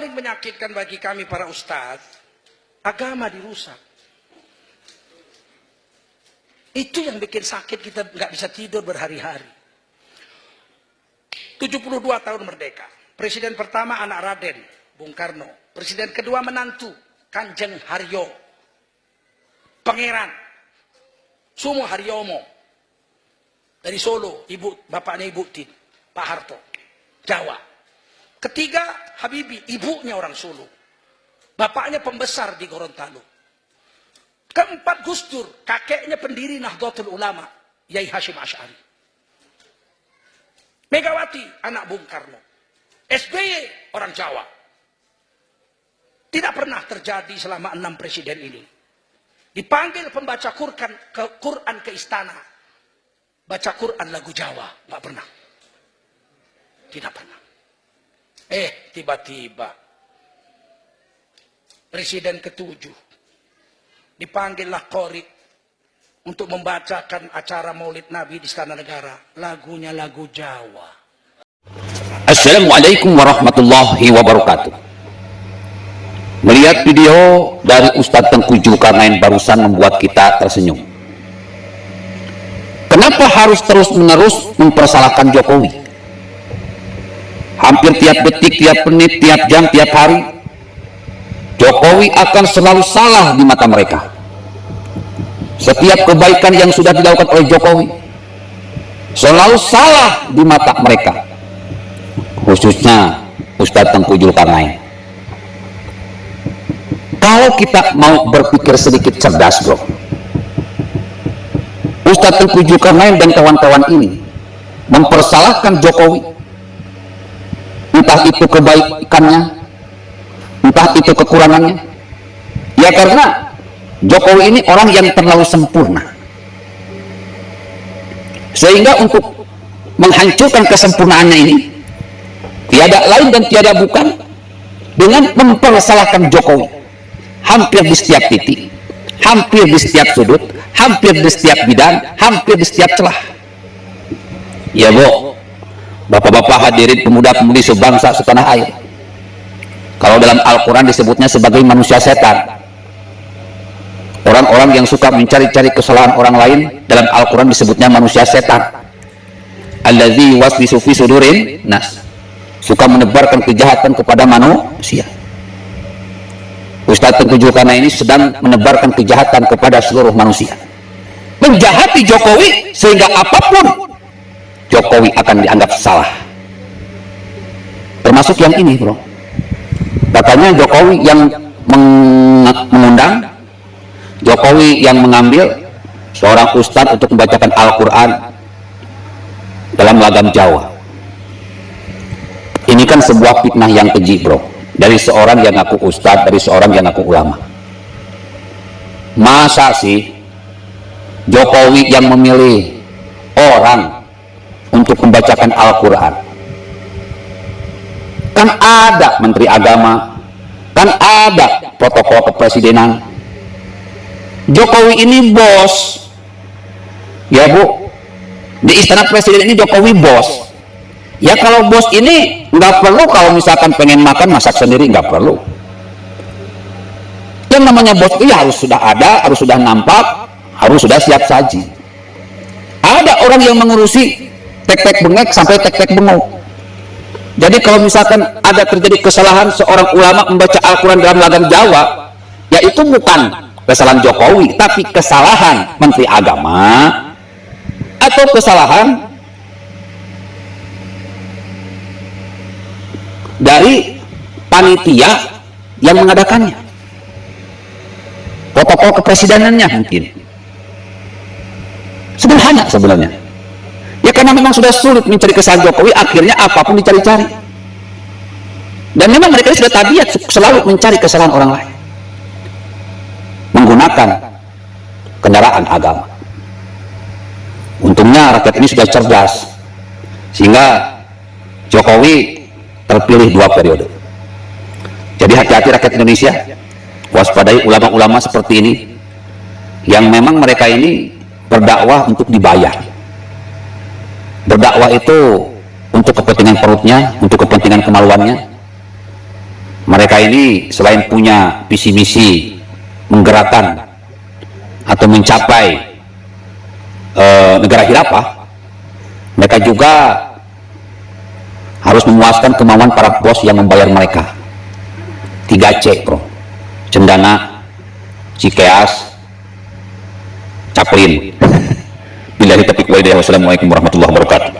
paling menyakitkan bagi kami para ustadz, agama dirusak. Itu yang bikin sakit, kita nggak bisa tidur berhari-hari. 72 tahun merdeka. Presiden pertama anak Raden, Bung Karno. Presiden kedua menantu, Kanjeng Haryo. Pangeran Sumo Haryomo. Dari Solo, bapaknya Ibu Tin, Pak Harto. Jawa. Ketiga, Habibie, ibunya orang Solo. Bapaknya pembesar di Gorontalo. Keempat, Gus Dur, kakeknya pendiri Nahdlatul Ulama, Yai Hashim Asy'ari. Megawati, anak Bung Karno. SBY, orang Jawa. Tidak pernah terjadi selama 6 presiden ini. Dipanggil pembaca Quran ke istana. Baca Quran lagu Jawa, nggak pernah. Tidak pernah. Tiba-tiba presiden ke-7 dipanggillah Qori untuk membacakan acara Maulid Nabi di Istana Negara. Lagunya lagu Jawa. Assalamualaikum warahmatullahi wabarakatuh. Melihat video dari Ustadz Tengku Zulkarnain barusan membuat kita tersenyum. Kenapa harus terus-menerus mempersalahkan Jokowi? Hampir tiap detik, tiap menit, tiap jam, tiap hari, Jokowi akan selalu salah di mata mereka. Setiap kebaikan yang sudah dilakukan oleh Jokowi selalu salah di mata mereka, khususnya Ustadz Tengku Zulkarnain. Kalau kita mau berpikir sedikit cerdas, bro, Ustadz Tengku Zulkarnain dan kawan-kawan ini mempersalahkan Jokowi, entah itu kebaikannya, entah itu kekurangannya, ya karena Jokowi ini orang yang terlalu sempurna, sehingga untuk menghancurkan kesempurnaannya ini tiada lain dan tiada bukan dengan mempersalahkan Jokowi. Hampir di setiap titik, hampir di setiap sudut, hampir di setiap bidang, hampir di setiap celah. Ya bu, bapak-bapak hadirin, pemuda-pemudi sebangsa setanah air, kalau dalam Al-Quran disebutnya sebagai manusia setan. Orang-orang yang suka mencari-cari kesalahan orang lain, dalam Al-Quran disebutnya manusia setan. Allazi waswisu fi sudurin nas, suka menebarkan kejahatan kepada manusia. Ustadz Tengku Zulkarnain ini sedang menebarkan kejahatan kepada seluruh manusia, menjahati Jokowi sehingga apapun Jokowi akan dianggap salah, termasuk yang ini, bro. Katanya Jokowi yang mengundang, Jokowi yang mengambil seorang ustadz untuk membacakan Al-Quran dalam lagam Jawa. Ini kan sebuah fitnah yang keji, bro, dari seorang yang ngaku ustadz, dari seorang yang ngaku ulama. Masa sih Jokowi yang memilih orang untuk membacakan Al-Quran? Kan ada Menteri Agama, kan ada protokol kepresidenan. Jokowi ini bos, ya bu, di istana presiden ini Jokowi bos. Ya kalau bos ini nggak perlu, kalau misalkan pengen makan masak sendiri nggak perlu. Yang namanya bos itu ya harus sudah ada, harus sudah nampak, harus sudah siap saji. Ada orang yang mengurusi tek-tek bengek sampai tek-tek bengok. Jadi kalau misalkan ada terjadi kesalahan seorang ulama membaca Al-Quran dalam lagam Jawa, ya itu bukan kesalahan Jokowi, tapi kesalahan Menteri Agama atau kesalahan dari panitia yang mengadakannya, protokol kepresidenannya mungkin. Sederhana sebenarnya. Ya karena memang sudah sulit mencari kesalahan Jokowi, akhirnya apapun dicari-cari. Dan memang mereka sudah tabiat selalu mencari kesalahan orang lain menggunakan kendaraan agama. Untungnya rakyat ini sudah cerdas, sehingga Jokowi terpilih 2 periode. Jadi hati-hati rakyat Indonesia, waspadai ulama-ulama seperti ini yang memang mereka ini berdakwah untuk dibayar. Berdakwah itu untuk kepentingan perutnya, untuk kepentingan kemaluannya. mereka ini selain punya visi misi menggerakkan atau mencapai negara khilafah, mereka juga harus memuaskan kemauan para bos yang membayar mereka. 3C, bro: Cendana, Cikeas, Caplin. Billahi taufiq wal hidayah. Wassalamualaikum warahmatullahi wabarakatuh.